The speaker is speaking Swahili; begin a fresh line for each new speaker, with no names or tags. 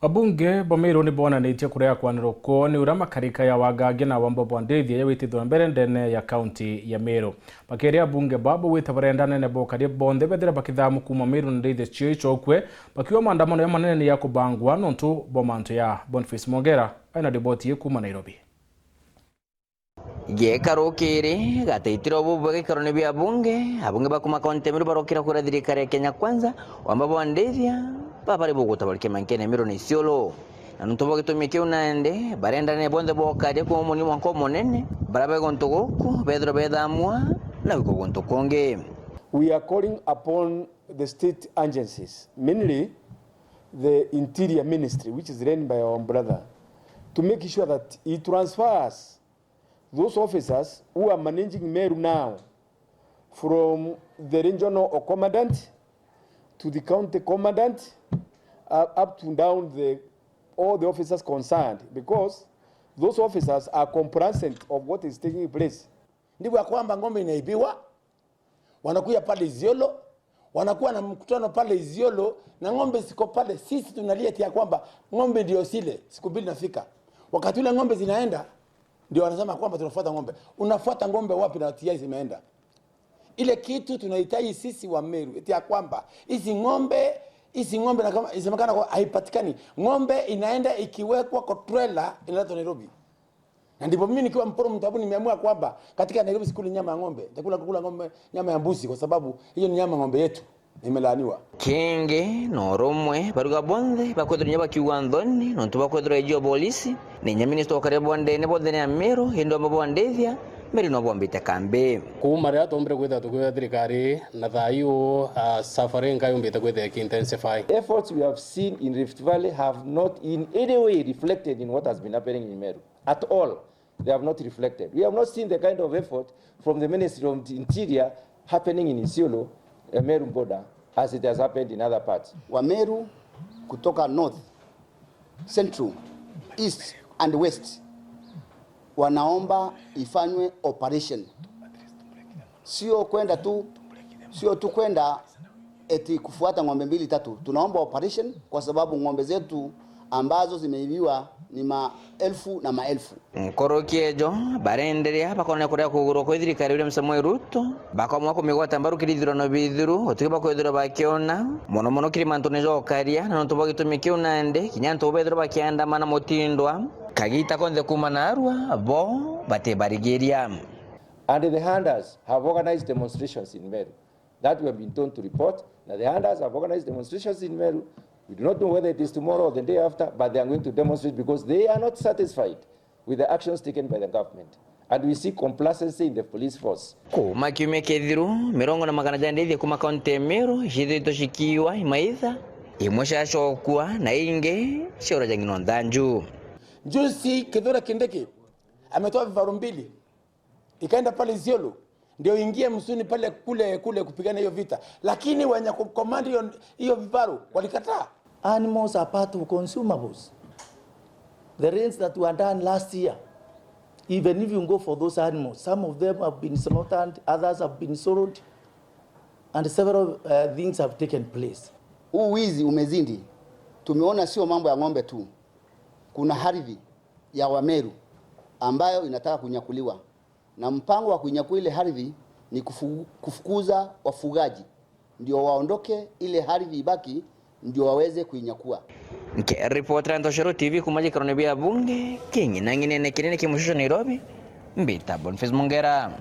Abunge Bomero ni bona neitia kurea kwaniro ko ni ura MAKARIKA ya Wagagia na WAAMBA bwa NDITHIA ya witithwa mbere ndene ya county ya Meru. Bakeri abunge babo witabarendane ne bokari bonde bedera bakithamu kuma Meru na NDITHIA chio chokwe bakiwa maandamano ya manene ya kubangwa nontu bomanto ya Boniface Mogera aina riboti kuma Nairobi.
Yekarokere gateitiro bubwe karone bya abunge bakuma county Meru barokira kura thirikari ya Kenya Kwanza WAAMBA bwa NDITHIA papari bugutabarike MIANKENE Meru ni Isiolo na ntubo gitumike unaende barenda ne bonde bokade ko muni wanko monene barabe gontogoku bedro bedamwa na gonto konge.
We are calling upon the state agencies, mainly the Interior Ministry, which is run by our brother, to make sure that he transfers those officers who are managing Meru now from the regional commandant to the county commandant, up to down all the officers concerned, because those officers are comprisant of what is taking place.
Ndivyo ya kwamba ngombe inaibiwa, wanakuja pale Isiolo, wanakuwa na mkutano pale Isiolo, na ngombe siko pale. Sisi tunalia tia kwamba ngombe ndio sile, siku mbili nafika. Wakati ule ngombe zinaenda, ndio wanasema kwamba tunafuata ngombe. Unafuata ngombe wapi na TI zimeenda? Ile kitu tunahitaji sisi wa Meru, eti ya kwamba hizi ngombe na kama isemekana kwa haipatikani. Ngombe inaenda ikiwekwa kwa trailer inaletwa Nairobi. Na ndipo mimi nikiwa mporo mtabu nimeamua kwamba katika Nairobi sikuli nyama ya ngombe, nitakula ngombe nyama ya mbuzi kwa sababu hiyo ni nyama ngombe yetu. Nimelaaniwa.
Kenge no romwe baruga bonde bakwedro nyaba kiwandoni no tuba kwedro ejo polisi ni nyaminister okare bonde ne bonde ya Meru hindo mabo NDITHIA Meru no bombite kambe
kumaria tombre kwetha tukwetha thirikari na thayu suffering kayombite kwetha intensify.
Efforts we have seen in Rift Valley have not in any way reflected in what has been happening in Meru at all. They have not reflected. We have not seen the kind of effort from the Ministry of the Interior happening in Isiolo, Meru border, as it has happened in other parts.
Wa Meru kutoka north, central, east and west wanaomba ifanywe operation. Sio tu kwenda eti kufuata ngombe mbili tatu. Tunaomba operation kwa sababu ngombe zetu ambazo zimeibiwa ni maelfu na maelfu.
Korokiejo barenderia bakone kuria kuguro ko thirikari ule msamwe Ruto bakamwa kumigwata mbaru kirithiro no bithiru otiba ko ithiro bakiona mono kirimanto nejo karia na ntubo gitumike unande kinyanto bethiro bakiandamana motindwa kagita konde kumanarwa bo bate barigeria.
And the hunters have organized demonstrations in Meru that we have been told to report. Now the hunters have organized demonstrations in Meru. We do not know whether it is tomorrow or the day after, but they are going to demonstrate because they are not satisfied with the actions taken by the government. And we see complacency in the police force.
Kuma kiume kethiru mirongo na magana NDITHIA kuma county Meru hithito shikiwa imaitha imosha shokwa na inge shora jangino ndanju.
Juzi Kidhura Kindiki ametoa vifaru mbili ikaenda pale Isiolo ndio ingie msuni pale kule kupigana hiyo vita, lakini wenye command hiyo vifaru walikataa.
Animals are part of consumables. The rains that were done last year, even if you go for those animals, some of them have been slaughtered, others have been sold, and several things have taken place.
Wizi umezindi. Tumeona sio mambo ya ngombe tu. Kuna ardhi ya Wameru ambayo inataka kunyakuliwa. Na mpango wa kunyakua ile ardhi ni kufukuza wafugaji ndio waondoke, ile ardhi ibaki ndio waweze kuinyakua.
Nke reporter Ntoshero TV kumaje karone bya bunge kinyi nangine kinene kimushusho Nairobi mbita Boniface Mogera.